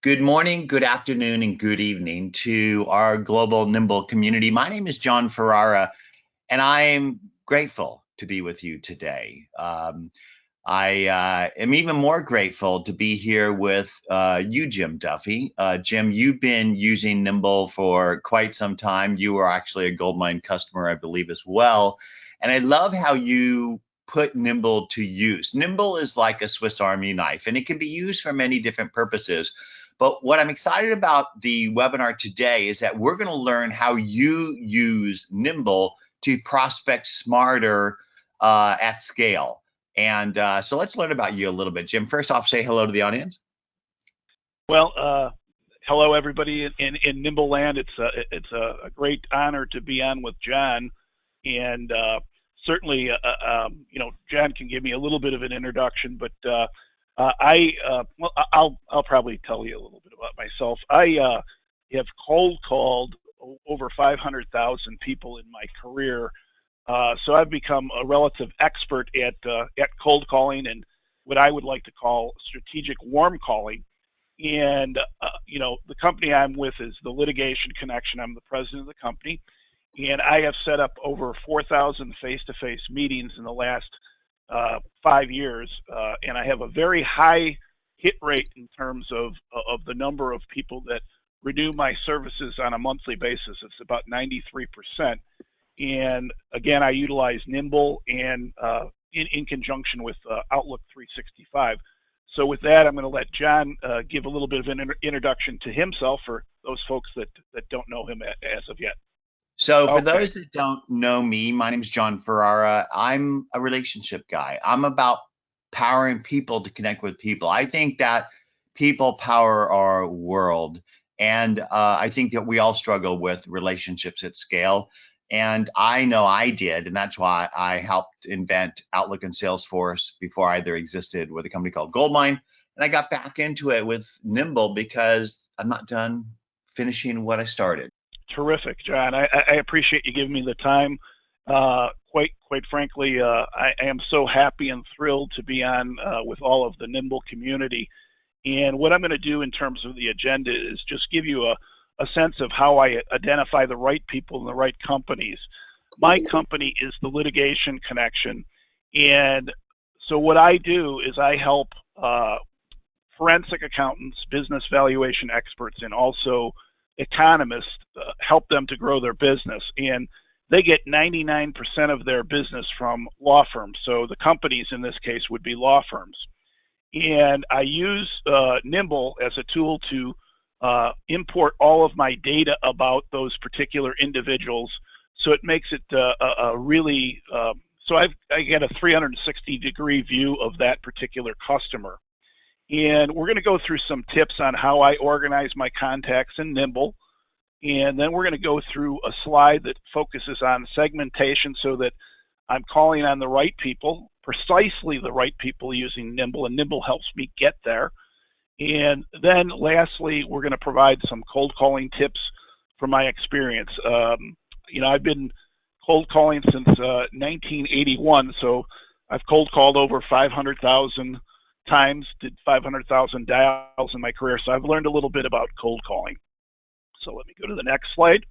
Good morning, good afternoon, and good evening to our global Nimble community. My name is John Ferrara, and I am grateful to be with you today. I am even more grateful to be here with you, Jim Duffy. Jim, you've been using Nimble for quite some time. You are actually a Goldmine customer, I believe, as well. And I love how you put Nimble to use. Nimble is like a Swiss Army knife, and it can be used for many different purposes. But what I'm excited about the webinar today is that we're going to learn how you use Nimble to prospect smarter at scale. And so let's learn about you a little bit. Jim, first off, say hello to the audience. Well, hello everybody in Nimble land. It's a great honor to be on with John, and certainly John can give me a little bit of an introduction, but I'll probably tell you a little bit about myself. I have cold called over 500,000 people in my career. So I've become a relative expert at cold calling and what I would like to call strategic warm calling. And the company I'm with is the Litigation Connection. I'm the president of the company, and I have set up over 4,000 face-to-face meetings in the last 5 years, and I have a very high hit rate in terms of the number of people that renew my services on a monthly basis. It's about 93%. And again, I utilize Nimble and in conjunction with Outlook 365. So with that, I'm going to let John give a little bit of an introduction to himself for those folks that don't know him as of yet. So for those that don't know me, my name is John Ferrara. I'm a relationship guy. I'm about powering people to connect with people. I think that people power our world. And I think that we all struggle with relationships at scale. And I know I did, and that's why I helped invent Outlook and Salesforce before either existed with a company called Goldmine. And I got back into it with Nimble because I'm not done finishing what I started. Terrific, John. I appreciate you giving me the time. Quite frankly, I am so happy and thrilled to be on with all of the Nimble community. And what I'm going to do in terms of the agenda is just give you a sense of how I identify the right people in the right companies. My company is the Litigation Connection. And so what I do is I help forensic accountants, business valuation experts, and also economists help them to grow their business. And they get 99% of their business from law firms. So the companies in this case would be law firms. And I use Nimble as a tool to import all of my data about those particular individuals. So it makes it a really, so I get a 360-degree view of that particular customer. And we're going to go through some tips on how I organize my contacts in Nimble. And then we're going to go through a slide that focuses on segmentation so that I'm calling on the right people, precisely the right people using Nimble, and Nimble helps me get there. And then lastly, we're going to provide some cold calling tips from my experience. I've been cold calling since 1981, so I've cold called over 500,000 times, did 500,000 dials in my career, so I've learned a little bit about cold calling. So let me go to the next slide.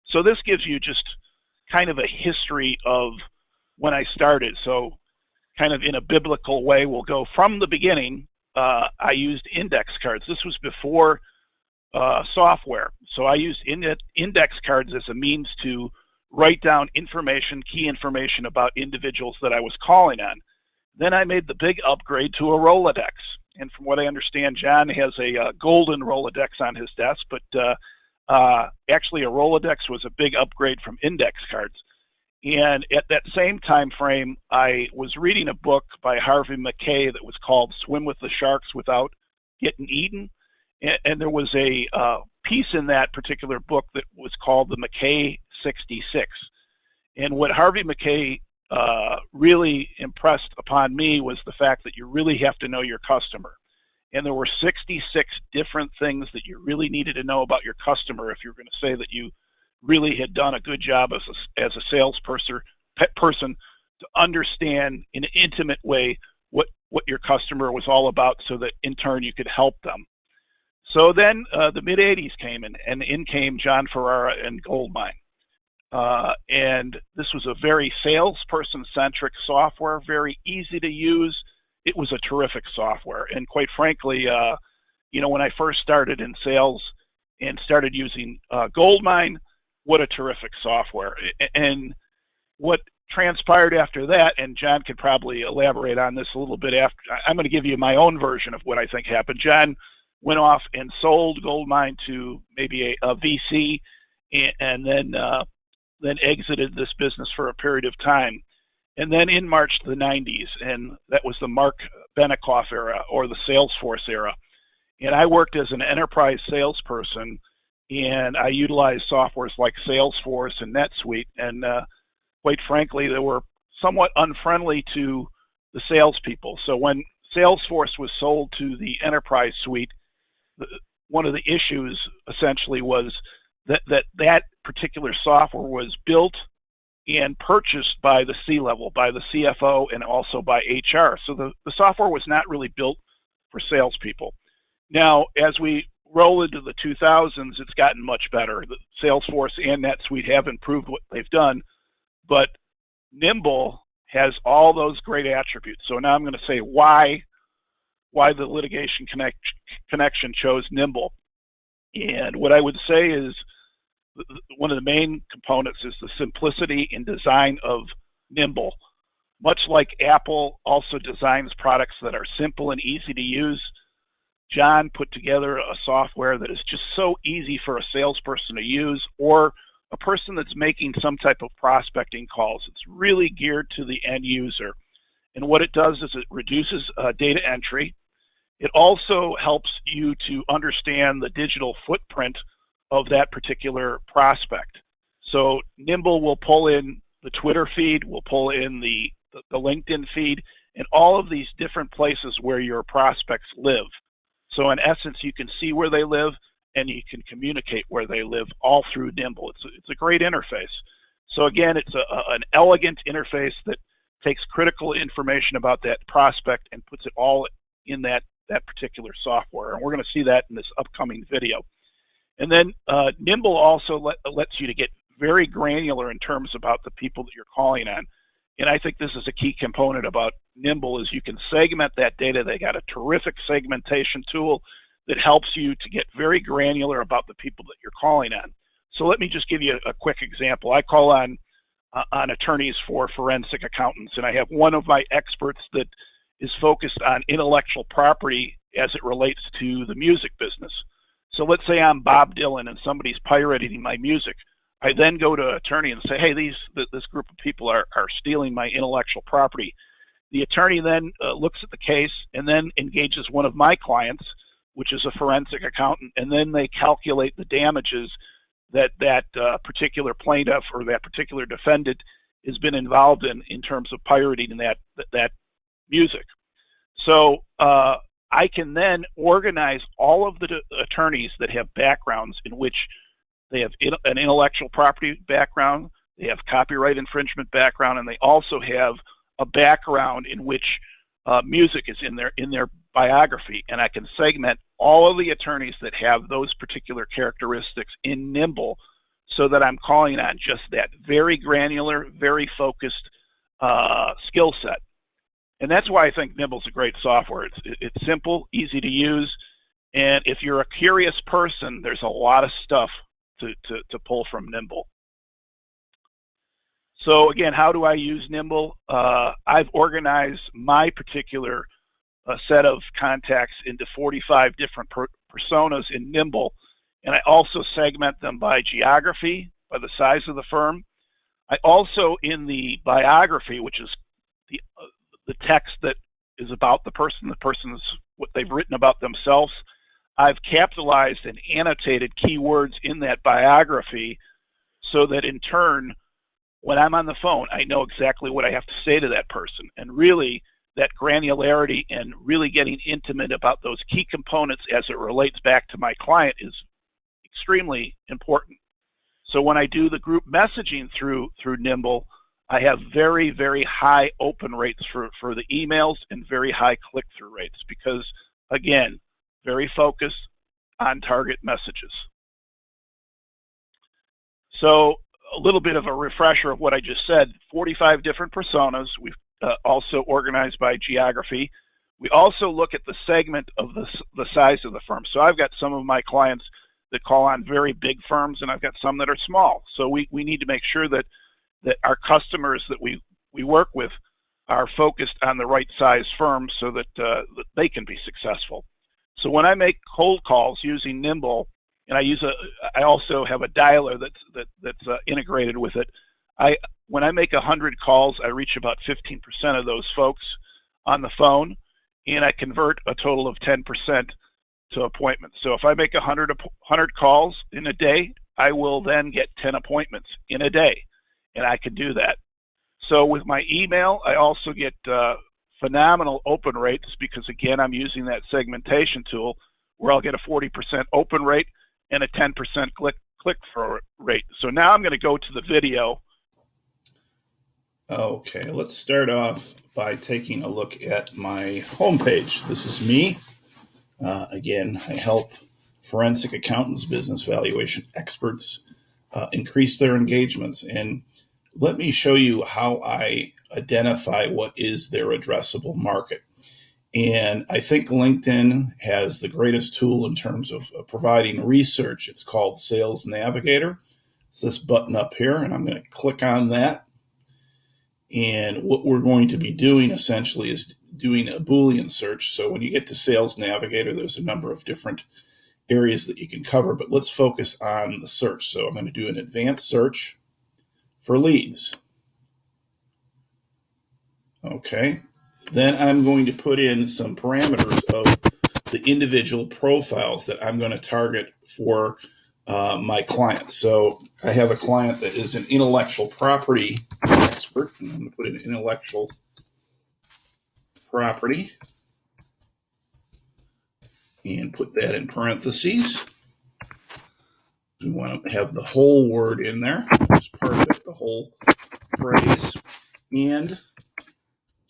So this gives you just kind of a history of when I started. So kind of in a biblical way, we'll go from the beginning. I used index cards. This was before software. So I used index cards as a means to write down information, key information about individuals that I was calling on. Then I made the big upgrade to a Rolodex. And from what I understand, John has a golden Rolodex on his desk, but actually a Rolodex was a big upgrade from index cards. And at that same time frame, I was reading a book by Harvey Mackay that was called Swim with the Sharks Without Getting Eaten. And there was a piece in that particular book that was called the Mackay 66. And what Harvey Mackay really impressed upon me was the fact that you really have to know your customer. And there were 66 different things that you really needed to know about your customer if you're going to say that you really had done a good job as a salesperson to understand in an intimate way what your customer was all about so that in turn you could help them. So then the mid 80s came in, and in came John Ferrara and Goldmine. And this was a very salesperson-centric software, very easy to use. It was a terrific software. And quite frankly, when I first started in sales and started using Goldmine, what a terrific software. And what transpired after that, and John could probably elaborate on this a little bit after, I'm going to give you my own version of what I think happened. John went off and sold Goldmine to maybe a VC, and then exited this business for a period of time. And then in March the 90s, and that was the Mark Benikoff era, or the Salesforce era. And I worked as an enterprise salesperson, and I utilized softwares like Salesforce and NetSuite, and quite frankly, they were somewhat unfriendly to the salespeople. So when Salesforce was sold to the enterprise suite, one of the issues essentially was that particular software was built and purchased by the C-level, by the CFO, and also by HR. So the software was not really built for salespeople. Now, as we roll into the 2000s, it's gotten much better. The Salesforce and NetSuite have improved what they've done, but Nimble has all those great attributes. So now I'm going to say why the Litigation Connection chose Nimble. And what I would say is one of the main components is the simplicity in design of Nimble. Much like Apple also designs products that are simple and easy to use, John put together a software that is just so easy for a salesperson to use, or a person that's making some type of prospecting calls. It's really geared to the end user. And what it does is it reduces data entry. It also helps you to understand the digital footprint of that particular prospect. So Nimble will pull in the Twitter feed, will pull in the LinkedIn feed, and all of these different places where your prospects live. So in essence, you can see where they live, and you can communicate where they live all through Nimble. It's a great interface. So again, it's an elegant interface that takes critical information about that prospect and puts it all in that particular software. And we're going to see that in this upcoming video. And then Nimble also lets you to get very granular in terms about the people that you're calling on. And I think this is a key component about Nimble is you can segment that data. They got a terrific segmentation tool that helps you to get very granular about the people that you're calling on. So let me just give you a quick example. I call on attorneys for forensic accountants, and I have one of my experts that is focused on intellectual property as it relates to the music business. So let's say I'm Bob Dylan and somebody's pirating my music. I then go to an attorney and say, hey, this group of people are stealing my intellectual property. The attorney then looks at the case and then engages one of my clients, which is a forensic accountant, and then they calculate the damages that particular plaintiff or that particular defendant has been involved in terms of pirating that music. So I can then organize all of the attorneys that have backgrounds in which they have an intellectual property background, they have copyright infringement background, and they also have a background in which music is in their biography. And I can segment all of the attorneys that have those particular characteristics in Nimble so that I'm calling on just that very granular, very focused skill set. And that's why I think Nimble's a great software. It's simple, easy to use, and if you're a curious person, there's a lot of stuff to pull from Nimble. So again, how do I use Nimble? I've organized my particular set of contacts into 45 different personas in Nimble, and I also segment them by geography, by the size of the firm. I also, in the biography, which is the text that is about the person's what they've written about themselves, I've capitalized and annotated keywords in that biography so that in turn, when I'm on the phone, I know exactly what I have to say to that person. And really, that granularity and really getting intimate about those key components as it relates back to my client is extremely important. So when I do the group messaging through Nimble, I have very, very high open rates for the emails and very high click-through rates because, again, very focused, on-target messages. So a little bit of a refresher of what I just said, 45 different personas. We've also organized by geography. We also look at the segment of the size of the firm. So I've got some of my clients that call on very big firms, and I've got some that are small. So we need to make sure that our customers that we work with are focused on the right size firms so that they can be successful. So when I make cold calls using Nimble, and I also have a dialer that's integrated with it. When I make 100 calls, I reach about 15% of those folks on the phone, and I convert a total of 10% to appointments. So if I make 100 calls in a day, I will then get 10 appointments in a day, and I can do that. So with my email, I also get phenomenal open rates because, again, I'm using that segmentation tool where I'll get a 40% open rate and a 10% click-through rate. So now I'm going to go to the video. Okay, let's start off by taking a look at my homepage. This is me. Again, I help forensic accountants, business valuation experts increase their engagements. And let me show you how I identify what is their addressable market. And I think LinkedIn has the greatest tool in terms of providing research. It's called Sales Navigator. It's this button up here, and I'm going to click on that. And what we're going to be doing essentially is doing a Boolean search. So when you get to Sales Navigator, there's a number of different areas that you can cover, but let's focus on the search. So I'm going to do an advanced search for leads. Okay. Then I'm going to put in some parameters of the individual profiles that I'm going to target for my clients. So I have a client that is an intellectual property expert, and I'm going to put in intellectual property and put that in parentheses. We want to have the whole word in there, just perfect, the whole phrase, and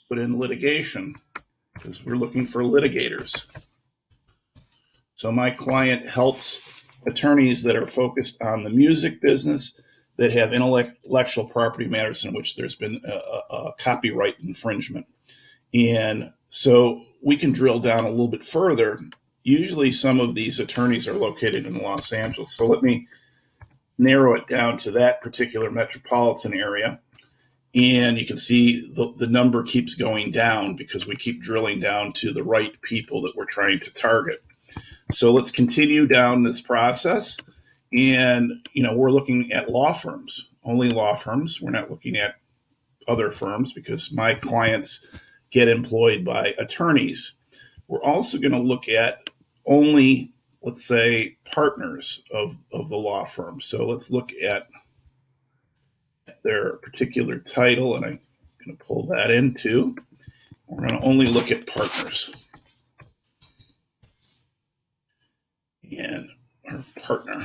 put in litigation because we're looking for litigators. So my client helps attorneys that are focused on the music business that have intellectual property matters in which there's been a copyright infringement. And so we can drill down a little bit further. Usually some of these attorneys are located in Los Angeles. So let me narrow it down to that particular metropolitan area. And you can see the number keeps going down because we keep drilling down to the right people that we're trying to target. So let's continue down this process. And, we're looking at law firms, only law firms. We're not looking at other firms because my clients get employed by attorneys. We're also going to look at only, let's say, partners of the law firm. So let's look at their particular title, and I'm going to pull that in too. We're going to only look at partners. And our partner.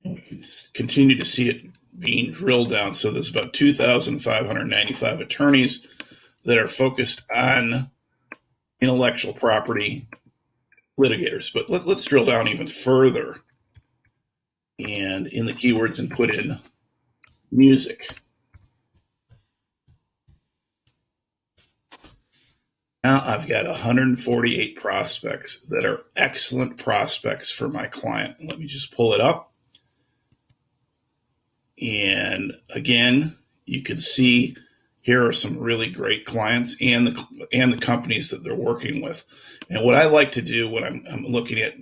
And we can continue to see it being drilled down. So there's about 2,595 attorneys that are focused on intellectual property litigators. But let's drill down even further and in the keywords and put in music. Now I've got 148 prospects that are excellent prospects for my client. Let me just pull it up. And again, you can see here are some really great clients and the companies that they're working with. And what I like to do when I'm looking at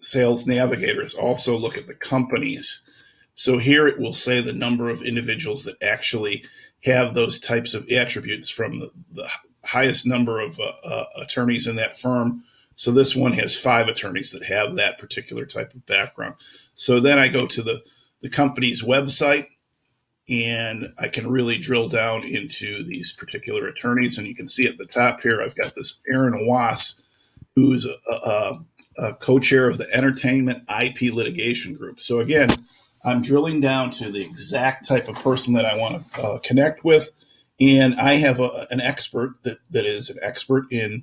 Sales Navigator is also look at the companies. So here it will say the number of individuals that actually have those types of attributes from the highest number of attorneys in that firm. So this one has 5 attorneys that have that particular type of background. So then I go to the company's website, and I can really drill down into these particular attorneys. And you can see at the top here, I've got this Aaron Wass, who's a co-chair of the Entertainment IP Litigation Group. So again, I'm drilling down to the exact type of person that I want to connect with. And I have an expert that is an expert in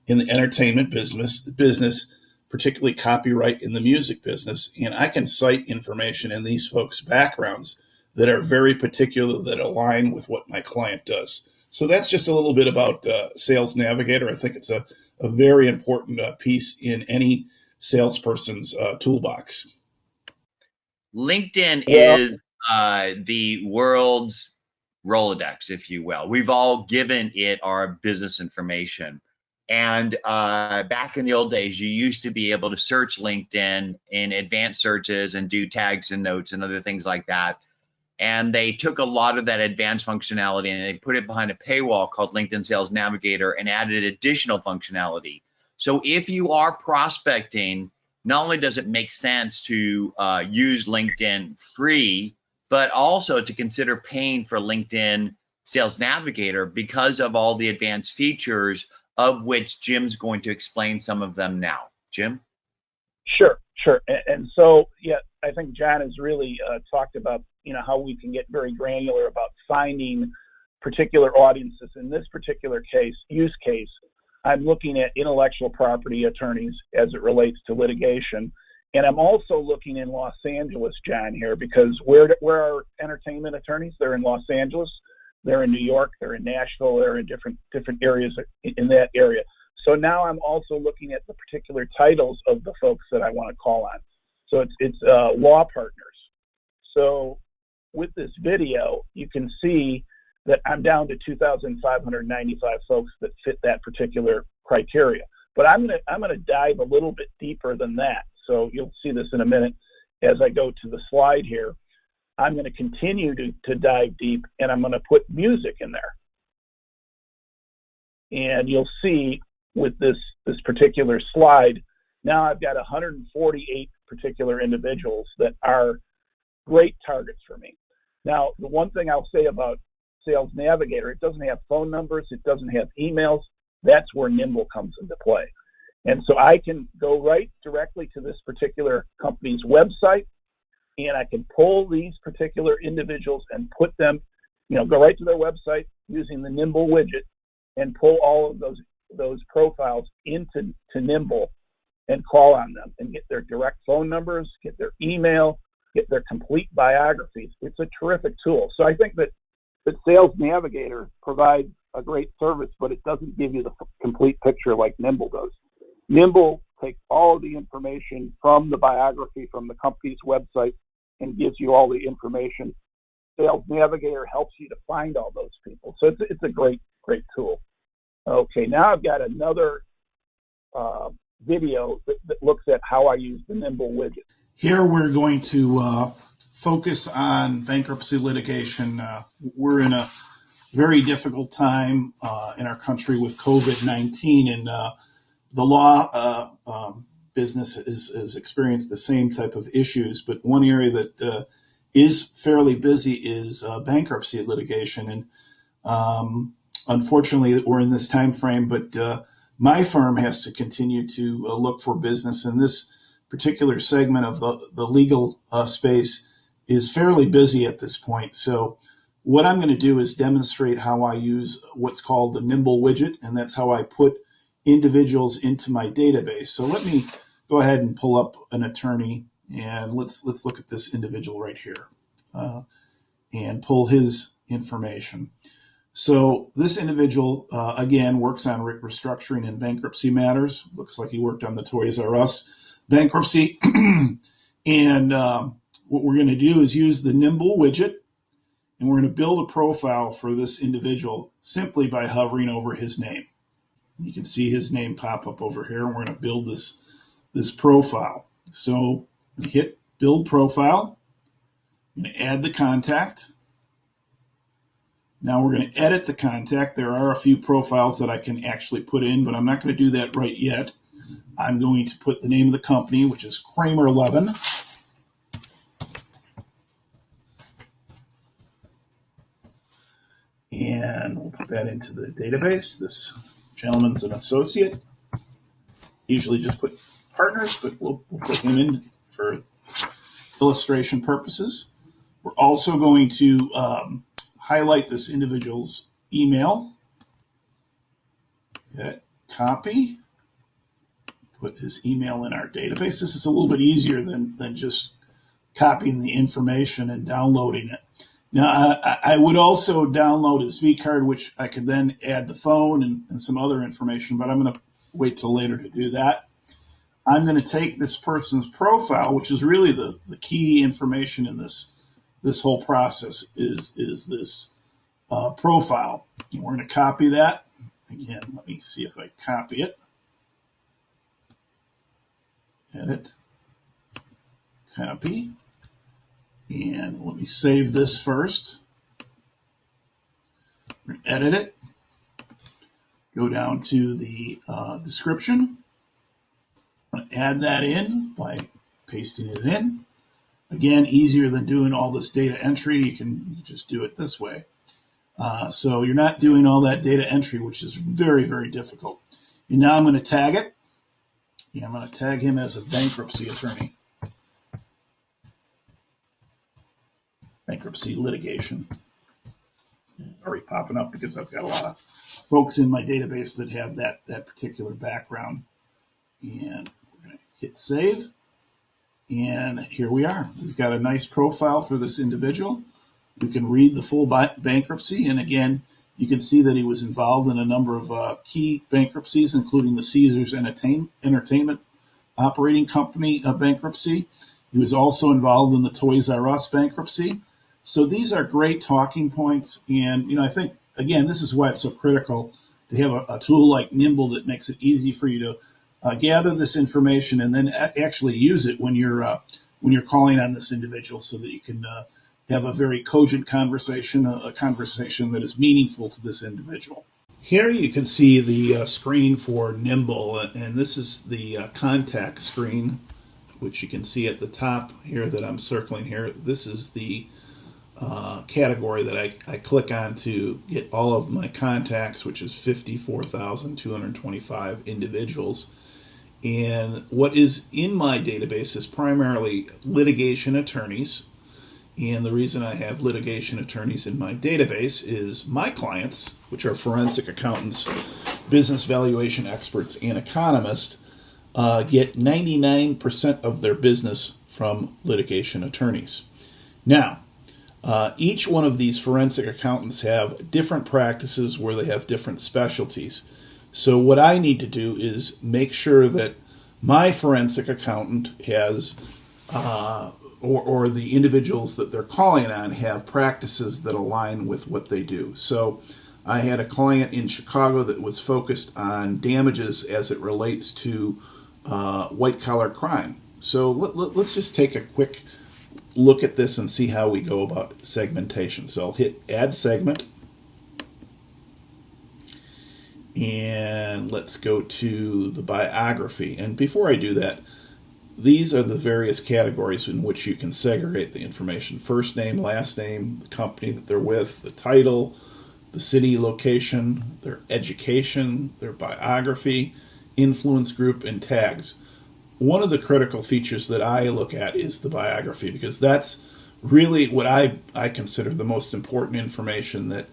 in the entertainment business, particularly copyright in the music business. And I can cite information in these folks' backgrounds that are very particular, that align with what my client does. So that's just a little bit about Sales Navigator. I think it's a very important piece in any salesperson's toolbox. LinkedIn Well, is the world's Rolodex, if you will. We've all given it our business information. And back in the old days, you used to be able to search LinkedIn in advanced searches and do tags and notes and other things like that. And they took a lot of that advanced functionality and they put it behind a paywall called LinkedIn Sales Navigator and added additional functionality. So if you are prospecting, not only does it make sense to use LinkedIn free, but also to consider paying for LinkedIn Sales Navigator because of all the advanced features, of which Jim's going to explain some of them now. Jim? sure. And so, yeah, I think John has really talked about, how we can get very granular about finding particular audiences. In this particular use case, I'm looking at intellectual property attorneys as it relates to litigation. And I'm also looking in Los Angeles, John, here, because where are entertainment attorneys? They're in Los Angeles, they're in New York, they're in Nashville, they're in different areas in that area. So now I'm also looking at the particular titles of the folks that I want to call on. So it's law partners. So with this video, you can see that I'm down to 2,595 folks that fit that particular criteria. But I'm gonna dive a little bit deeper than that. So you'll see this in a minute as I go to the slide here. I'm going to continue to dive deep, and I'm going to put music in there. And you'll see with this particular slide, now I've got 148 particular individuals that are great targets for me. Now, the one thing I'll say about Sales Navigator, it doesn't have phone numbers, it doesn't have emails. That's where Nimble comes into play. And so I can go right directly to this particular company's website, and I can pull these particular individuals and put them, go right to their website using the Nimble widget and pull all of those profiles into Nimble and call on them and get their direct phone numbers, get their email, get their complete biographies. It's a terrific tool. So I think that the Sales Navigator provides a great service, but it doesn't give you the complete picture like Nimble does. Nimble takes all of the information from the biography from the company's website and gives you all the information. Sales Navigator helps you to find all those people. So it's a great tool. Okay, now I've got another video that looks at how I use the Nimble widget. Here we're going to focus on bankruptcy litigation. We're in a very difficult time in our country with COVID-19, and the law business has experienced the same type of issues. But one area that is fairly busy is bankruptcy litigation, and unfortunately, we're in this time frame. But my firm has to continue to look for business, and this particular segment of the legal space is fairly busy at this point. So what I'm going to do is demonstrate how I use what's called the Nimble widget, and that's how I put individuals into my database. So let me go ahead and pull up an attorney, and let's look at this individual right here and pull his information. So this individual, again, works on restructuring and bankruptcy matters. Looks like he worked on the Toys R Us bankruptcy. And what we're going to do is use the Nimble widget, and we're going to build a profile for this individual simply by hovering over his name. You can see his name pop up over here, and we're going to build this profile. So hit Build Profile. I'm going to add the contact. Now we're going to edit the contact. There are a few profiles that I can actually put in, but I'm not going to do that right yet. I'm going to put the name of the company, which is Kramer Levin. And we'll put that into the database. This gentleman's an associate. Usually just put partners, but we'll put him in for illustration purposes. We're also going to highlight this individual's email. Hit copy. put his email in our database. This is a little bit easier than just copying the information and downloading it. Now, I would also download his V-card, which I could then add the phone and some other information, but I'm going to wait till later to do that. I'm going to take this person's profile, which is really the key information in this whole process is this profile. And we're going to copy that. Again, let me see if I copy it. Edit. Copy. And let me save this first. Edit it. Go down to the description. Add that in by pasting it in. Again, easier than doing all this data entry. You can just do it this way. So you're not doing all that data entry, which is very, very difficult. And now I'm going to tag it. Yeah, I'm going to tag him as a bankruptcy attorney. Bankruptcy litigation. Already popping up because I've got a lot of folks in my database that have that particular background. And we're going to hit save. And here we are. We've got a nice profile for this individual. We can read the full bankruptcy. And again, you can see that he was involved in a number of key bankruptcies, including the Caesars Entertainment Operating Company bankruptcy. He was also involved in the Toys R Us bankruptcy. So these are great talking points. And, I think, again, this is why it's so critical to have a tool like Nimble that makes it easy for you to gather this information and then actually use it when you're calling on this individual so that you can have a very cogent conversation, a conversation that is meaningful to this individual. Here you can see the screen for Nimble, and this is the contact screen, which you can see at the top here that I'm circling here. This is the category that I click on to get all of my contacts, which is 54,225 individuals. And what is in my database is primarily litigation attorneys. And the reason I have litigation attorneys in my database is my clients, which are forensic accountants, business valuation experts, and economists, get 99% of their business from litigation attorneys. Now, each one of these forensic accountants have different practices where they have different specialties. So what I need to do is make sure that my forensic accountant has, or the individuals that they're calling on have practices that align with what they do. So I had a client in Chicago that was focused on damages as it relates to white-collar crime. So let's just take a quick look at this and see how we go about segmentation. So I'll hit Add Segment. And let's go to the biography. And before I do that, these are the various categories in which you can segregate the information. First name, last name, the company that they're with, the title, the city location, their education, their biography, influence group, and tags. One of the critical features that I look at is the biography, because that's really what I consider the most important information that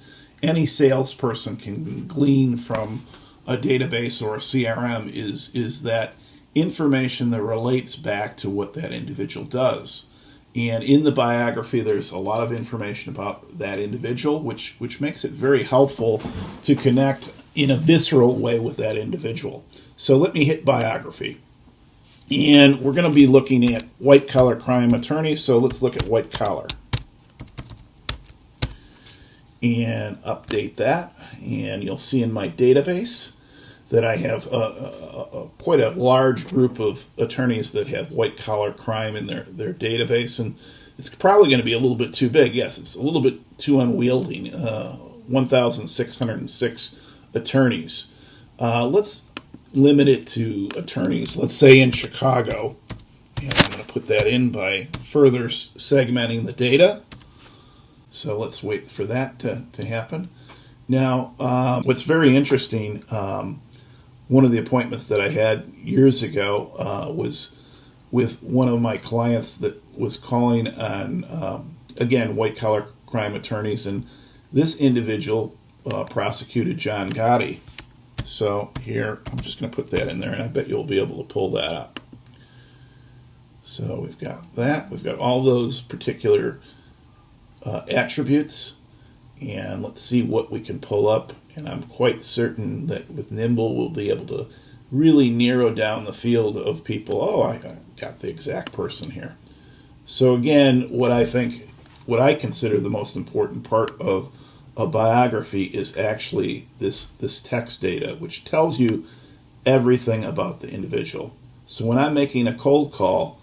any salesperson can glean from a database or a CRM is that information that relates back to what that individual does. And in the biography, there's a lot of information about that individual, which makes it very helpful to connect in a visceral way with that individual. So let me hit biography. And we're going to be looking at white-collar crime attorneys, so let's look at white-collar. And update that, and you'll see in my database that I have quite a large group of attorneys that have white-collar crime in their database, and it's probably going to be a little bit too big. Yes, it's a little bit too unwieldy, 1,606 attorneys. Let's limit it to attorneys, let's say in Chicago, and I'm going to put that in by further segmenting the data. So let's wait for that to happen. Now, what's very interesting, one of the appointments that I had years ago was with one of my clients that was calling on, again, white-collar crime attorneys, and this individual prosecuted John Gotti. So here, I'm just going to put that in there, and I bet you'll be able to pull that up. So we've got that. We've got all those particular attributes, and let's see what we can pull up. And I'm quite certain that with Nimble, we'll be able to really narrow down the field of people. Oh, I got the exact person here. So again, what I consider the most important part of a biography is actually this text data, which tells you everything about the individual. So when I'm making a cold call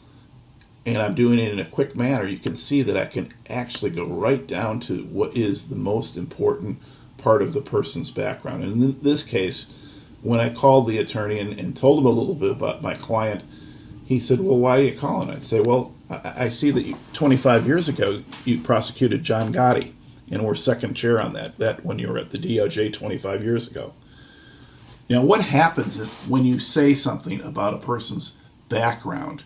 and I'm doing it in a quick manner, you can see that I can actually go right down to what is the most important part of the person's background. And in this case, when I called the attorney and told him a little bit about my client, he said, well, why are you calling? I'd say, well, I see that 25 years ago you prosecuted John Gotti, and were second chair on that when you were at the DOJ 25 years ago. Now, what happens when you say something about a person's background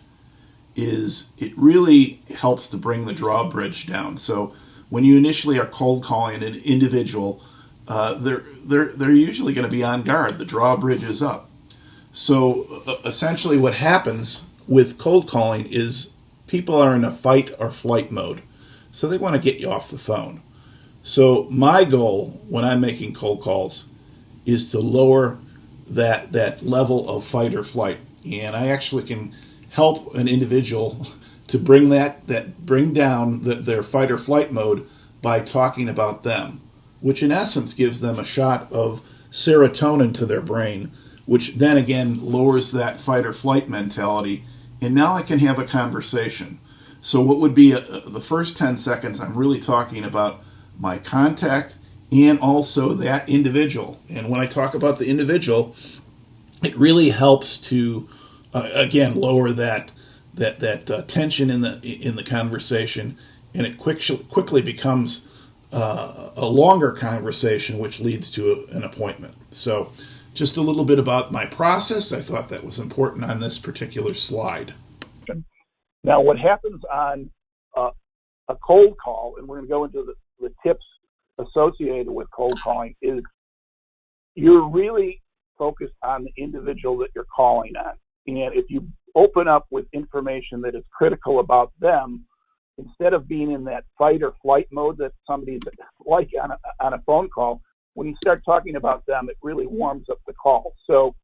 is it really helps to bring the drawbridge down. So when you initially are cold calling an individual, they're usually going to be on guard. The drawbridge is up. So essentially what happens with cold calling is people are in a fight or flight mode. So they want to get you off the phone. So my goal when I'm making cold calls is to lower that level of fight or flight. And I actually can help an individual to bring down their fight or flight mode by talking about them, which in essence gives them a shot of serotonin to their brain, which then again lowers that fight or flight mentality. And now I can have a conversation. So what would be the first 10 seconds, I'm really talking about my contact and also that individual. And when I talk about the individual, it really helps to again lower that tension in the conversation, and it quickly becomes a longer conversation, which leads to an appointment. So just a little bit about my process. I thought that was important on this particular slide. Now, what happens on a cold call, and we're going to go into the tips associated with cold calling, is you're really focused on the individual that you're calling on. And if you open up with information that is critical about them, instead of being in that fight or flight mode that somebody's like on a phone call, when you start talking about them, it really warms up the call. So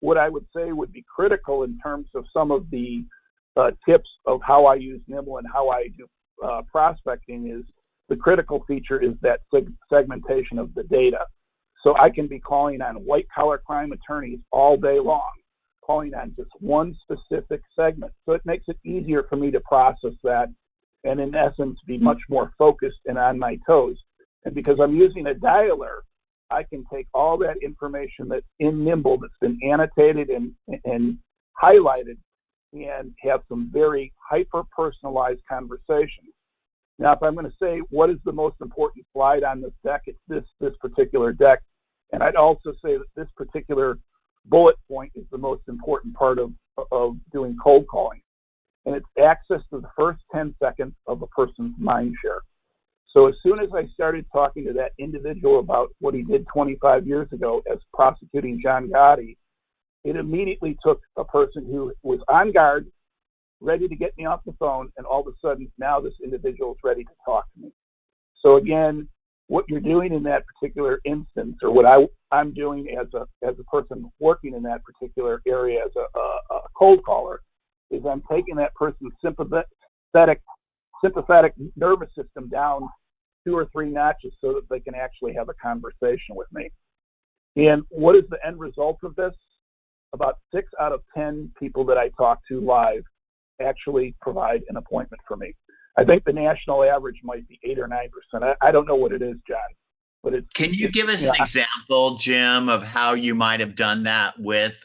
what I would say would be critical in terms of some of the tips of how I use Nimble and how I do prospecting is the critical feature is that segmentation of the data. So I can be calling on white-collar crime attorneys all day long, calling on just one specific segment. So it makes it easier for me to process that and, in essence, be much more focused and on my toes. And because I'm using a dialer, I can take all that information that's in Nimble that's been annotated and highlighted and have some very hyper-personalized conversations. Now, if I'm going to say what is the most important slide on this deck, it's this particular deck. And I'd also say that this particular bullet point is the most important part of doing cold calling. And it's access to the first 10 seconds of a person's mind share. So as soon as I started talking to that individual about what he did 25 years ago as prosecuting John Gotti, it immediately took a person who was on guard, ready to get me off the phone, and all of a sudden now this individual is ready to talk to me. So again, what you're doing in that particular instance, or what I'm doing as a person working in that particular area as a cold caller, is I'm taking that person's sympathetic nervous system down 2 or 3 notches so that they can actually have a conversation with me. And what is the end result of this? About 6 out of 10 people that I talk to live actually provide an appointment for me. I think the national average might be 8 or 9%. I don't know what it is, John, but it's. Can you give us an example, Jim, of how you might have done that with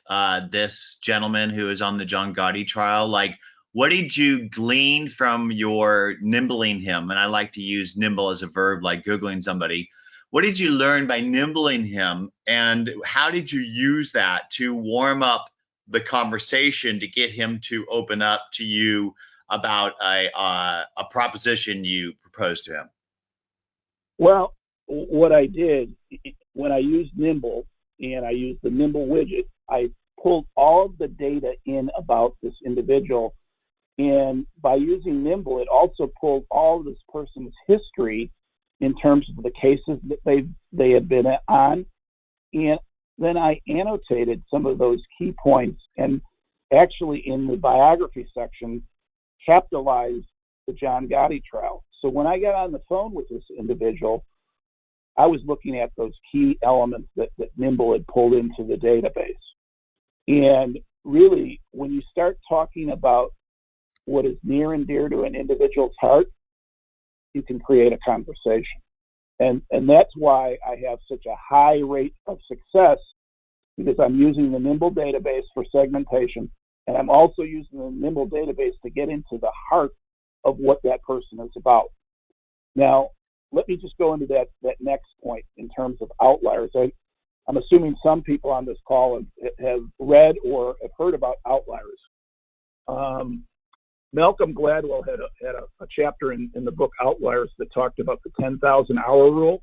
this gentleman who is on the John Gotti trial? Like, what did you glean from your nimbling him? And I like to use nimble as a verb, like Googling somebody. What did you learn by nimbling him, and how did you use that to warm up the conversation to get him to open up to you about a proposition you proposed to him? Well, what I did when I used Nimble and I used the Nimble widget, I pulled all of the data in about this individual. And by using Nimble, it also pulled all of this person's history in terms of the cases that they had been on. And then I annotated some of those key points, and actually in the biography section, capitalized the John Gotti trial. So when I got on the phone with this individual, I was looking at those key elements that Nimble had pulled into the database. And really, when you start talking about what is near and dear to an individual's heart, you can create a conversation. And that's why I have such a high rate of success, because I'm using the Nimble database for segmentation, and I'm also using the Nimble database to get into the heart of what that person is about. Now, let me just go into that next point in terms of outliers. I'm assuming some people on this call have read or have heard about outliers. Malcolm Gladwell had a chapter in the book Outliers that talked about the 10,000 hour rule.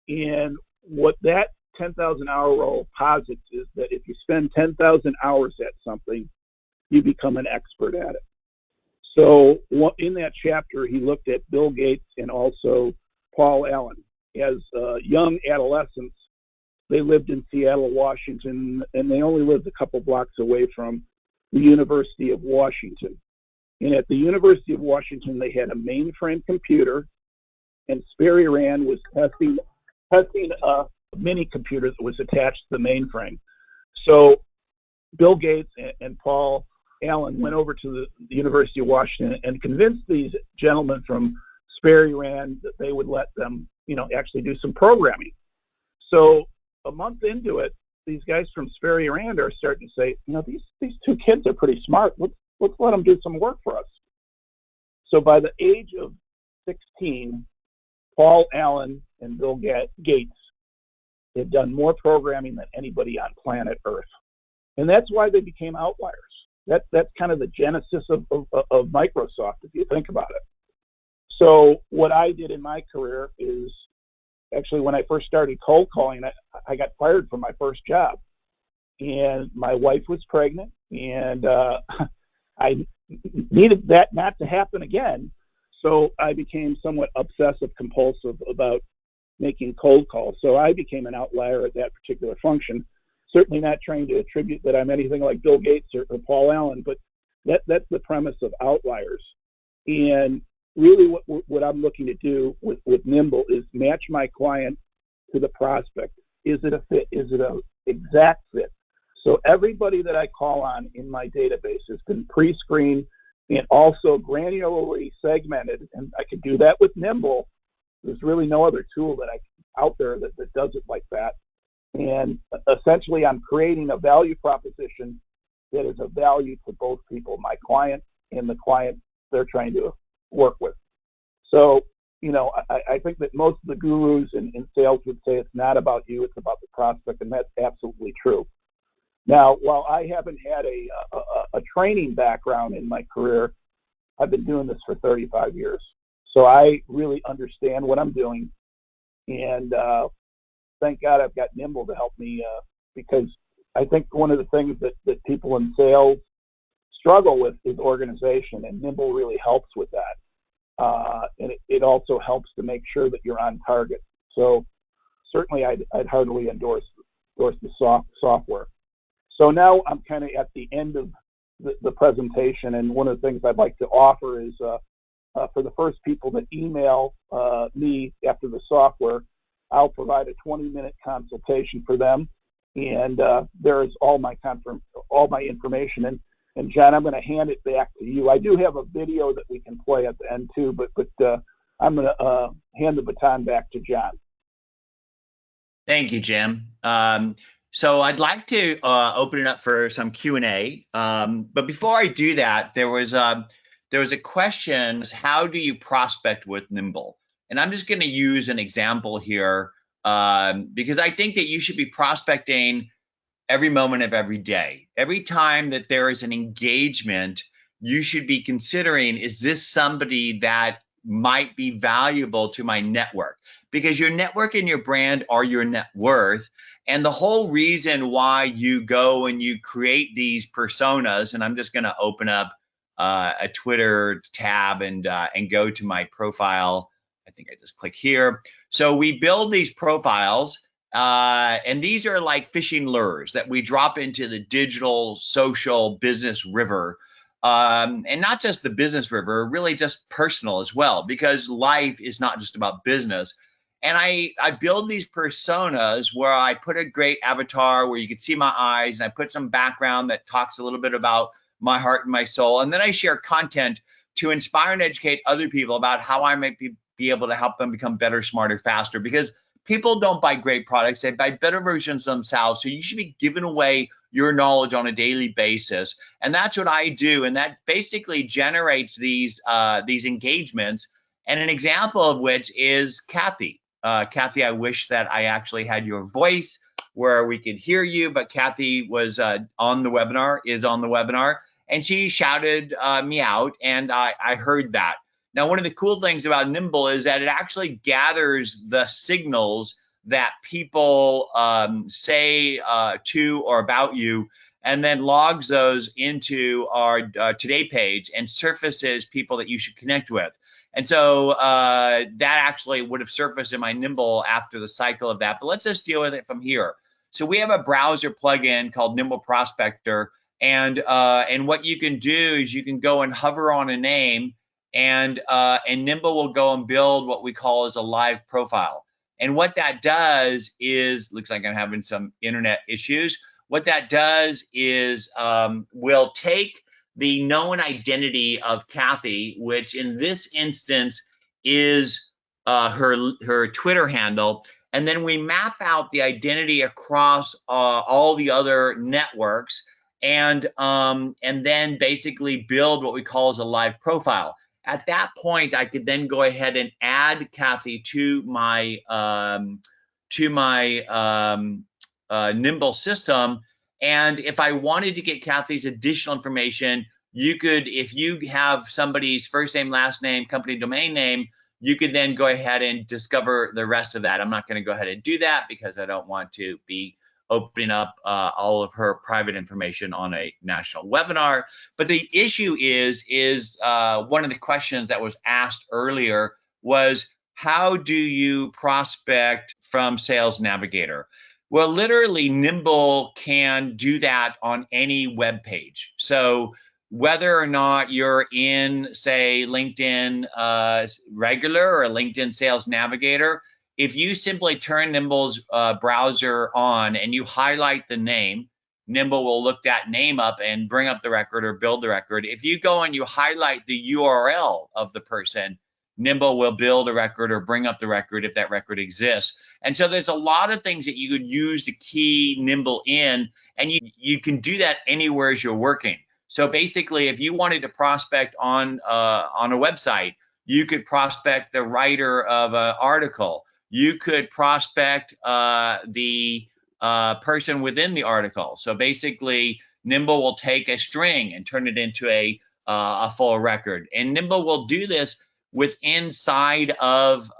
And what that 10,000 hour rule posits is that if you spend 10,000 hours at something, you become an expert at it. So in that chapter, he looked at Bill Gates and also Paul Allen. As young adolescents, they lived in Seattle, Washington, and they only lived a couple blocks away from the University of Washington. And at the University of Washington, they had a mainframe computer, and Sperry Rand was testing a mini computer that was attached to the mainframe. So Bill Gates and Paul Allen went over to the University of Washington and convinced these gentlemen from Sperry Rand that they would let them, actually do some programming. So a month into it, these guys from Sperry Rand are starting to say, these two kids are pretty smart. Let's let them do some work for us. So by the age of 16, Paul Allen and Bill Gates had done more programming than anybody on planet Earth. And that's why they became outliers. That's kind of the genesis of Microsoft, if you think about it. So what I did in my career is, actually when I first started cold calling, I got fired from my first job. And my wife was pregnant, and I needed that not to happen again. So I became somewhat obsessive compulsive about making cold calls. So I became an outlier at that particular function. Certainly not trying to attribute that I'm anything like Bill Gates or Paul Allen, but that's the premise of outliers. And really what I'm looking to do with Nimble is match my client to the prospect. Is it a fit? Is it an exact fit? So everybody that I call on in my database has been pre-screened and also granularly segmented, and I could do that with Nimble. There's really no other tool out there that does it like that. And essentially, I'm creating a value proposition that is of value to both people, my client and the client they're trying to work with. So, I think that most of the gurus in sales would say it's not about you, it's about the prospect, and that's absolutely true. Now, while I haven't had a training background in my career, I've been doing this for 35 years. So I really understand what I'm doing. And thank God I've got Nimble to help me, because I think one of the things that people in sales struggle with is organization, and Nimble really helps with that. And it also helps to make sure that you're on target. So certainly I'd heartily endorse the software. So now I'm kind of at the end of the presentation, and one of the things I'd like to offer is for the first people that email me after the software, I'll provide a 20-minute consultation for them, and there's all my information. And John, I'm going to hand it back to you. I do have a video that we can play at the end too, but I'm going to hand the baton back to John. Thank you, Jim. So I'd like to open it up for some Q&A. But before I do that, there was a question: how do you prospect with Nimble? And I'm just going to use an example here because I think that you should be prospecting every moment of every day. Every time that there is an engagement, you should be considering, is this somebody that might be valuable to my network? Because your network and your brand are your net worth. And the whole reason why you go and you create these personas, and I'm just going to open up a Twitter tab and go to my profile. I think I just click here. So we build these profiles, and these are like fishing lures that we drop into the digital social business river. And not just the business river, really just personal as well, because life is not just about business. And I build these personas where I put a great avatar where you can see my eyes, and I put some background that talks a little bit about my heart and my soul. And then I share content to inspire and educate other people about how I might be able to help them become better, smarter, faster, because people don't buy great products, they buy better versions themselves. So you should be giving away your knowledge on a daily basis. And that's what I do. And that basically generates these engagements. And an example of which is Kathy. Kathy, I wish that I actually had your voice where we could hear you, but Kathy was on the webinar, and she shouted me out, and I heard that. Now, one of the cool things about Nimble is that it actually gathers the signals that people say to or about you, and then logs those into our Today page and surfaces people that you should connect with. And so that actually would have surfaced in my Nimble after the cycle of that. But let's just deal with it from here. So we have a browser plugin called Nimble Prospector. And what you can do is you can go and hover on a name, and Nimble will go and build what we call as a live profile. And what that does is, looks like I'm having some internet issues. What that does is we'll take the known identity of Kathy, which in this instance is her Twitter handle, and then we map out the identity across all the other networks, and then basically build what we call as a live profile. At that point, I could then go ahead and add Kathy to my Nimble system. And if I wanted to get Kathy's additional information, you could, if you have somebody's first name, last name, company domain name, you could then go ahead and discover the rest of that. I'm not going to go ahead and do that because I don't want to be opening up all of her private information on a national webinar. But the issue is one of the questions that was asked earlier was, how do you prospect from Sales Navigator? Well, literally, Nimble can do that on any web page. So whether or not you're in, say, LinkedIn Regular or LinkedIn Sales Navigator, if you simply turn Nimble's browser on and you highlight the name, Nimble will look that name up and bring up the record or build the record. If you go and you highlight the URL of the person, Nimble will build a record or bring up the record if that record exists. And so there's a lot of things that you could use to key Nimble in, and you can do that anywhere as you're working. So basically, if you wanted to prospect on a website, you could prospect the writer of an article. You could prospect the person within the article. So basically, Nimble will take a string and turn it into a full record. And Nimble will do this with inside of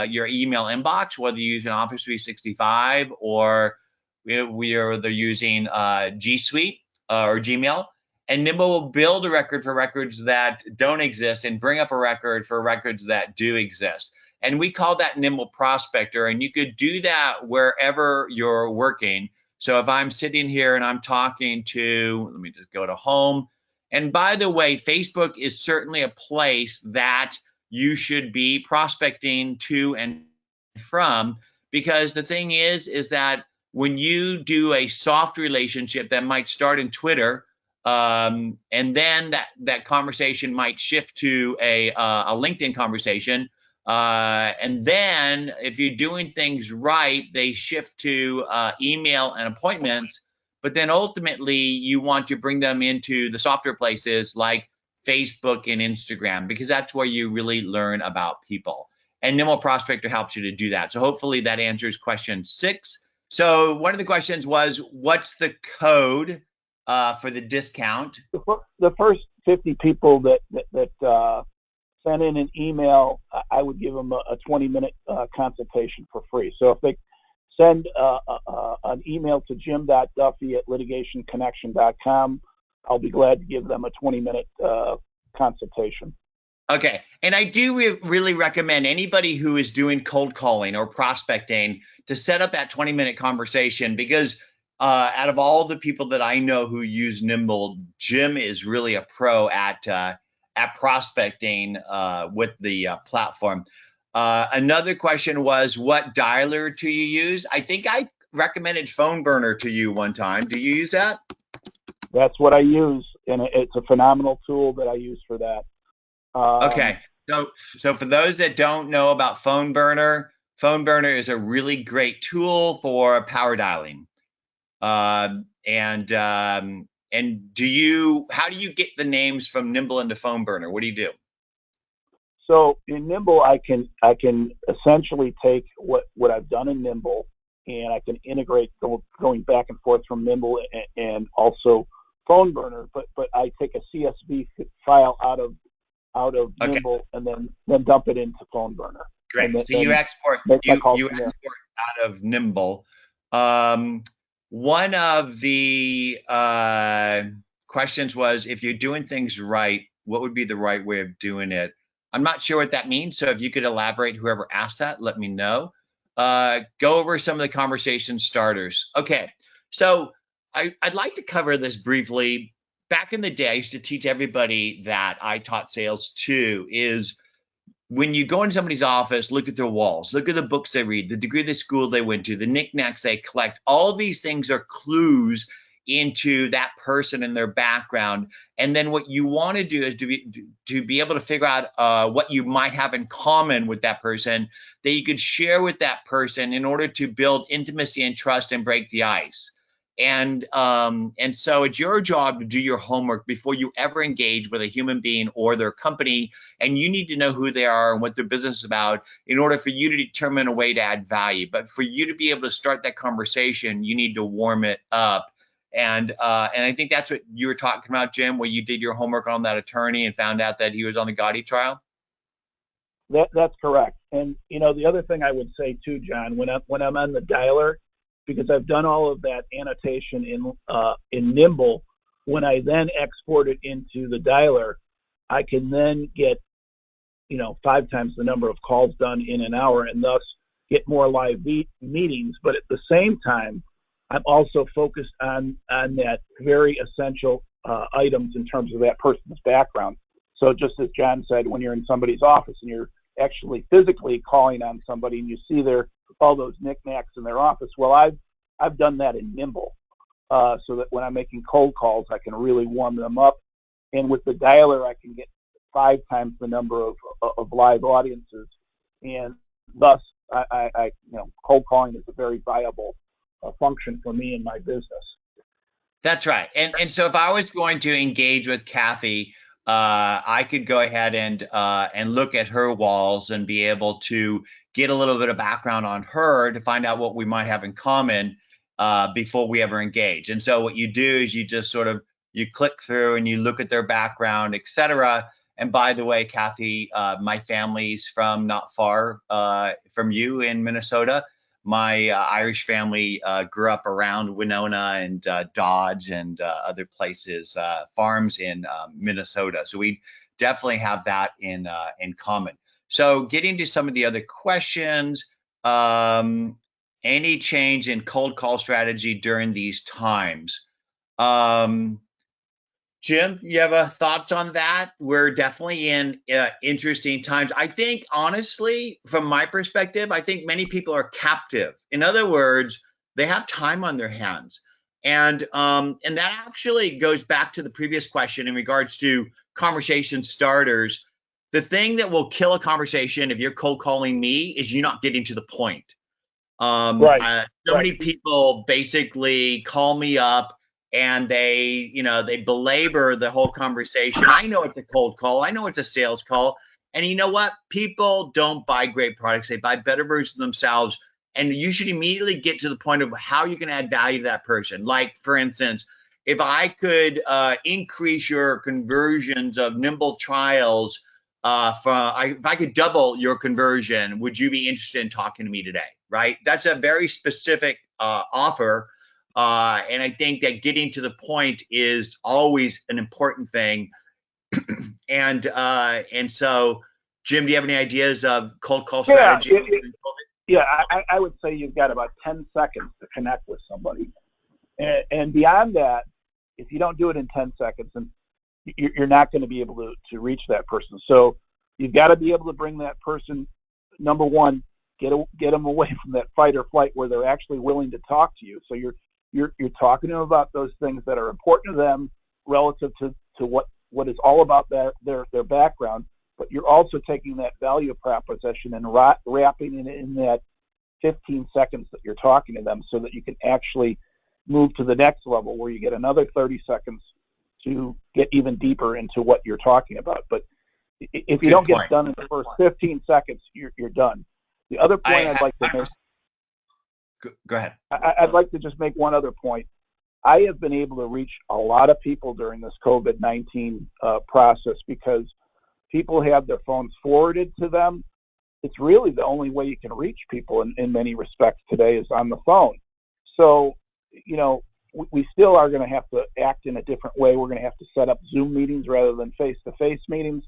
your email inbox, whether you're using Office 365 or they're using G Suite or Gmail. And Nimble will build a record for records that don't exist and bring up a record for records that do exist. And we call that Nimble Prospector. And you could do that wherever you're working. So if I'm sitting here and I'm talking to, let me just go to home. And by the way, Facebook is certainly a place that you should be prospecting to and from, because the thing is that when you do a soft relationship that might start in Twitter, and then that conversation might shift to a LinkedIn conversation, and then if you're doing things right, they shift to email and appointments. But then ultimately, you want to bring them into the softer places like Facebook and Instagram, because that's where you really learn about people. And Nimble Prospector helps you to do that. So hopefully that answers question 6. So one of the questions was, what's the code for the discount? The first 50 people that sent in an email, I would give them a 20-minute consultation for free. So send an email to jim.duffy@litigationconnection.com. I'll be glad to give them a 20-minute consultation. Okay. And I do really recommend anybody who is doing cold calling or prospecting to set up that 20-minute conversation, because out of all the people that I know who use Nimble, Jim is really a pro at prospecting with the platform. Another question was, what dialer do you use? I think I recommended Phone Burner to you one time. Do you use that? That's what I use, and it's a phenomenal tool that I use for that. Okay, so for those that don't know about Phone Burner is a really great tool for power dialing. And how do you get the names from Nimble into Phone Burner? What do you do? So in Nimble, I can essentially take what I've done in Nimble, and I can integrate going back and forth from Nimble and also Phone Burner. But I take a CSV file out of Okay. Nimble and then dump it into Phone Burner. Great. Then, so you export out of Nimble. One of the questions was, if you're doing things right, what would be the right way of doing it? I'm not sure what that means, so if you could elaborate, whoever asked that, let me know. Go over some of the conversation starters. Okay, so I'd like to cover this briefly. Back in the day, I used to teach everybody that I taught sales too, is when you go into somebody's office, look at their walls, look at the books they read, the degree of the school they went to, the knickknacks they collect. All of these things are clues into that person and their background. And then what you want to do is to be able to figure out what you might have in common with that person that you could share with that person in order to build intimacy and trust and break the ice. And so it's your job to do your homework before you ever engage with a human being or their company, and you need to know who they are and what their business is about in order for you to determine a way to add value. But for you to be able to start that conversation, you need to warm it up. And I think that's what you were talking about, Jim, where you did your homework on that attorney and found out that he was on the Gotti trial. That's correct. And the other thing I would say too, John, when I'm on the dialer, because I've done all of that annotation in Nimble, when I then export it into the dialer, I can then get 5 times the number of calls done in an hour, and thus get more live meetings. But at the same time, I'm also focused on that very essential items in terms of that person's background. So just as John said, when you're in somebody's office and you're actually physically calling on somebody and you see all those knickknacks in their office, well, I've done that in Nimble, so that when I'm making cold calls, I can really warm them up. And with the dialer, I can get 5 times the number of live audiences, and thus I cold calling is a very viable function for me in my business. That's right. And so if I was going to engage with Kathy, I could go ahead and look at her walls and be able to get a little bit of background on her to find out what we might have in common before we ever engage. And so what you do is you just you click through and you look at their background, etc. And by the way, Kathy, my family's from not far from you in Minnesota. My Irish family grew up around Winona and Dodge and other places, farms in Minnesota. So we definitely have that in common. So getting to some of the other questions, any change in cold call strategy during these times? Jim, you have thoughts on that? We're definitely in interesting times. I think, honestly, from my perspective, I think many people are captive. In other words, they have time on their hands. And that actually goes back to the previous question in regards to conversation starters. The thing that will kill a conversation if you're cold calling me is you not getting to the point. Right. Many people basically call me up and they belabor the whole conversation. I know it's a cold call. I know it's a sales call. And you know what? People don't buy great products. They buy better versions of themselves. And you should immediately get to the point of how you can add value to that person. Like, for instance, if I could increase your conversions of Nimble trials, if I could double your conversion, would you be interested in talking to me today? right? That's a very specific offer. And I think that getting to the point is always an important thing. And so, Jim, do you have any ideas of cold call strategy? Yeah, I would say you've got about 10 seconds to connect with somebody. And beyond that, if you don't do it in 10 seconds, then you're not going to be able to reach that person. So you've got to be able to bring that person, number one, get them away from that fight or flight where they're actually willing to talk to you. So you're talking to them about those things that are important to them relative to what is all about their background. But you're also taking that value proposition and wrapping it in that 15 seconds that you're talking to them so that you can actually move to the next level where you get another 30 seconds to get even deeper into what you're talking about. But if you don't get done in the first 15 seconds, you're done. The other point I'd like to make. Go ahead. I'd like to just make one other point. I have been able to reach a lot of people during this COVID-19 process because people have their phones forwarded to them. It's really the only way you can reach people in many respects today is on the phone. So, we still are going to have to act in a different way. We're going to have to set up Zoom meetings rather than face-to-face meetings.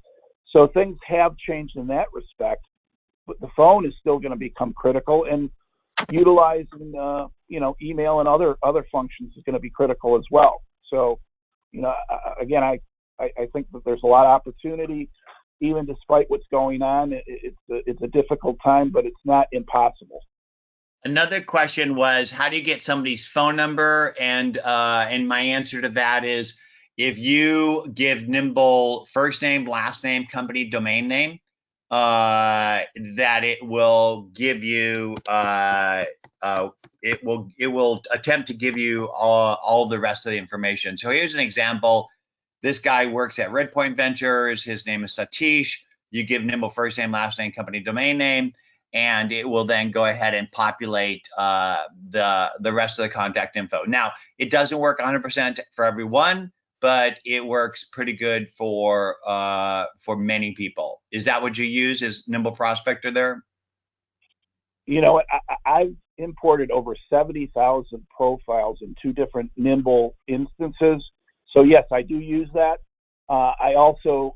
So things have changed in that respect, but the phone is still going to become critical, and utilizing, email and other functions is going to be critical as well. So, again, I think that there's a lot of opportunity, even despite what's going on. It's a difficult time, but it's not impossible. Another question was, how do you get somebody's phone number? And my answer to that is, if you give Nimble first name, last name, company, domain name, that it will give you it will attempt to give you all the rest of the information. So here's an example. This guy works at Redpoint Ventures. His name is Satish. You give Nimble first name, last name, company, domain name, and it will then go ahead and populate the rest of the contact info. Now, it doesn't work 100% for everyone, but it works pretty good for many people. Is that what you use as Nimble Prospector there? You know what? I've imported over 70,000 profiles in 2 different Nimble instances. So yes, I do use that. I also,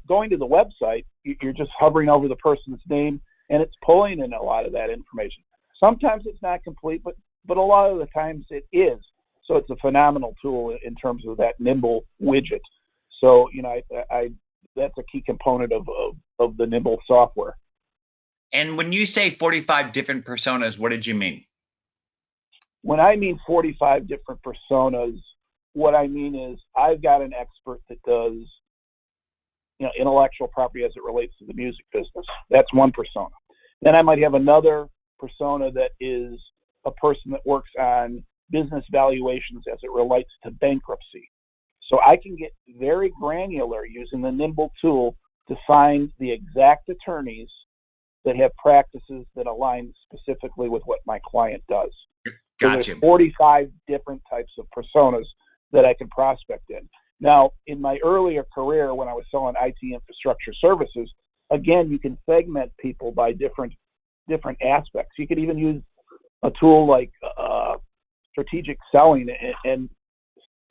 going to the website, you're just hovering over the person's name, and it's pulling in a lot of that information. Sometimes it's not complete, but a lot of the times it is. So it's a phenomenal tool in terms of that Nimble widget. So, that's a key component of the Nimble software. And when you say 45 different personas, what did you mean? When I mean 45 different personas, what I mean is I've got an expert that does, intellectual property as it relates to the music business. That's one persona. Then I might have another persona that is a person that works on business valuations as it relates to bankruptcy. So I can get very granular using the Nimble tool to find the exact attorneys that have practices that align specifically with what my client does. Gotcha. So there's 45 different types of personas that I can prospect in. Now, in my earlier career, when I was selling IT infrastructure services, again, you can segment people by different aspects. You could even use a tool like strategic selling and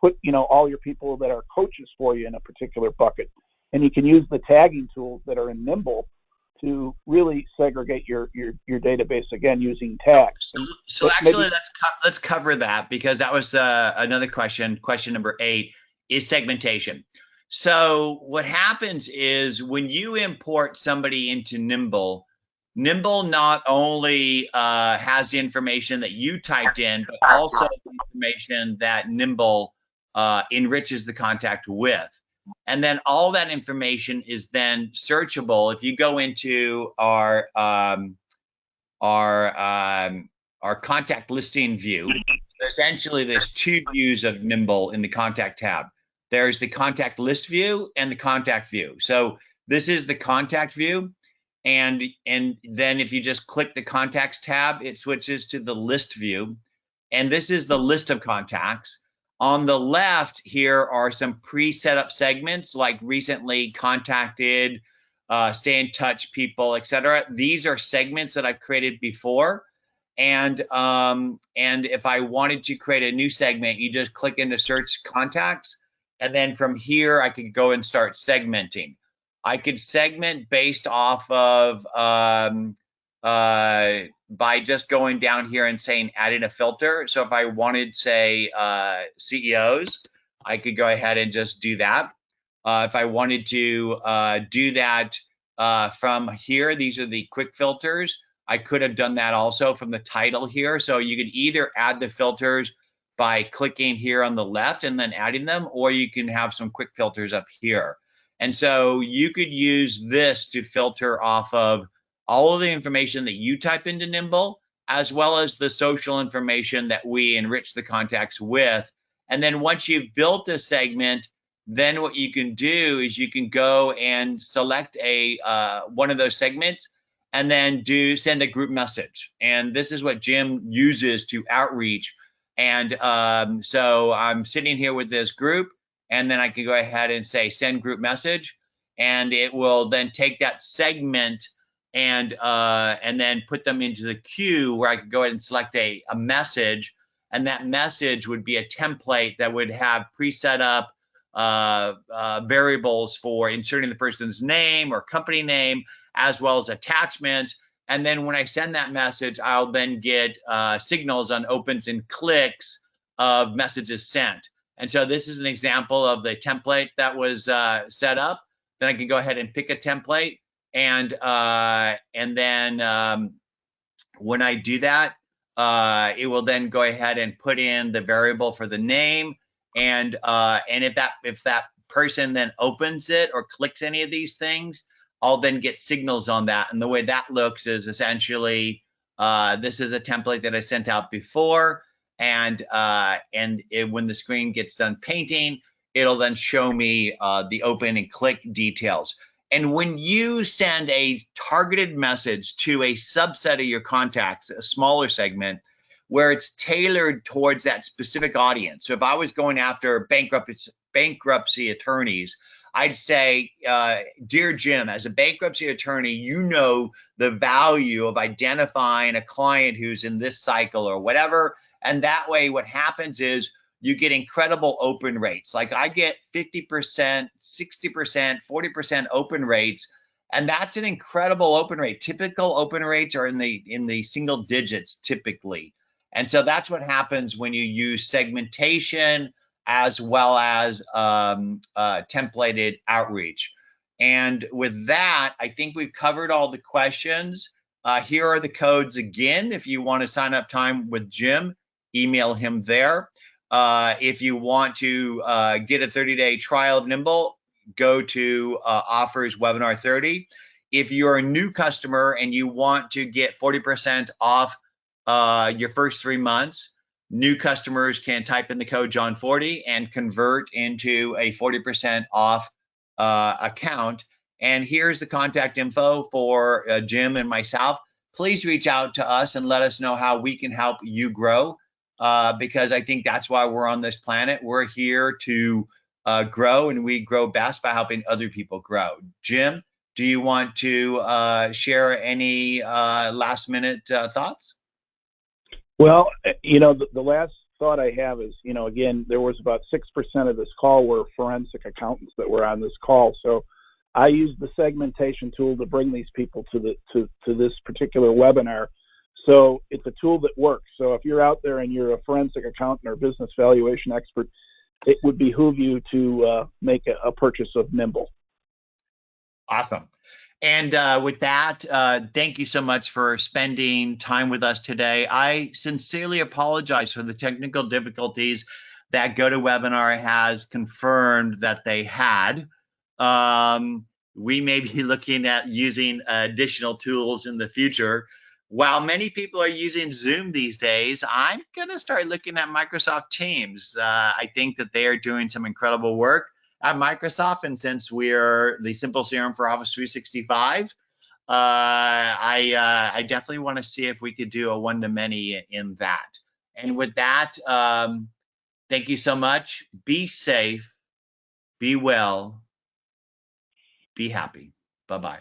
put all your people that are coaches for you in a particular bucket. And you can use the tagging tools that are in Nimble to really segregate your database, again, using tags. So actually, let's cover that, because that was another question. Question number 8 is segmentation. So what happens is when you import somebody into Nimble not only has the information that you typed in, but also the information that Nimble enriches the contact with. And then all that information is then searchable. If you go into our contact listing view, essentially there's 2 views of Nimble in the contact tab. There's the contact list view and the contact view. So this is the contact view. And then if you just click the contacts tab, it switches to the list view. And this is the list of contacts. On the left here are some pre-set up segments like recently contacted, stay in touch people, etc. These are segments that I've created before. And if I wanted to create a new segment, you just click into search contacts, and then from here I could go and start segmenting. I could segment based off of by just going down here and saying adding a filter. So if I wanted, say, CEOs, I could go ahead and just do that. If I wanted to do that from here, these are the quick filters. I could have done that also from the title here. So you could either add the filters by clicking here on the left and then adding them, or you can have some quick filters up here. And so you could use this to filter off of all of the information that you type into Nimble, as well as the social information that we enrich the contacts with. And then once you've built a segment, then what you can do is you can go and select a one of those segments and then send a group message. And this is what Jim uses to outreach. And so I'm sitting here with this group, and then I can go ahead and say send group message, and it will then take that segment and then put them into the queue where I could go ahead and select a message, and that message would be a template that would have pre-set up variables for inserting the person's name or company name, as well as attachments. And then when I send that message, I'll then get signals on opens and clicks of messages sent. And so this is an example of the template that was set up. Then I can go ahead and pick a template, and then when I do that, it will then go ahead and put in the variable for the name, and if that person then opens it or clicks any of these things, I'll then get signals on that. And the way that looks is essentially this is a template that I sent out before, and when the screen gets done painting, it'll then show me the open and click details. And when you send a targeted message to a subset of your contacts, a smaller segment, where it's tailored towards that specific audience. So if I was going after bankruptcy attorneys, I'd say, dear Jim, as a bankruptcy attorney, you know the value of identifying a client who's in this cycle or whatever. And that way, what happens is you get incredible open rates. Like I get 50%, 60%, 40% open rates. And that's an incredible open rate. Typical open rates are in the single digits typically. And so that's what happens when you use segmentation as well as templated outreach. And with that, I think we've covered all the questions. Here are the codes again. If you want to sign up time with Jim, email him there. If you want to get a 30-day trial of Nimble, go to offers webinar 30. If you're a new customer and you want to get 40% off your first 3 months, new customers can type in the code John40 and convert into a 40% off account. And here's the contact info for Jim and myself. Please reach out to us and let us know how we can help you grow, because I think that's why we're on this planet. We're here to grow, and we grow best by helping other people grow. Jim, do you want to share any last minute thoughts? Well, the last thought I have is, again, there was about 6% of this call were forensic accountants that were on this call. So I used the segmentation tool to bring these people to this particular webinar. So it's a tool that works. So if you're out there and you're a forensic accountant or business valuation expert, it would behoove you to make a purchase of Nimble. Awesome. And with that, thank you so much for spending time with us today. I sincerely apologize for the technical difficulties that GoToWebinar has confirmed that they had. We may be looking at using additional tools in the future. While many people are using Zoom these days, I'm going to start looking at Microsoft Teams. I think that they are doing some incredible work at Microsoft, and since we're the simple CRM for Office 365, I definitely want to see if we could do a one-to-many in that. And with that, thank you so much. Be safe, be well, be happy. Bye-bye.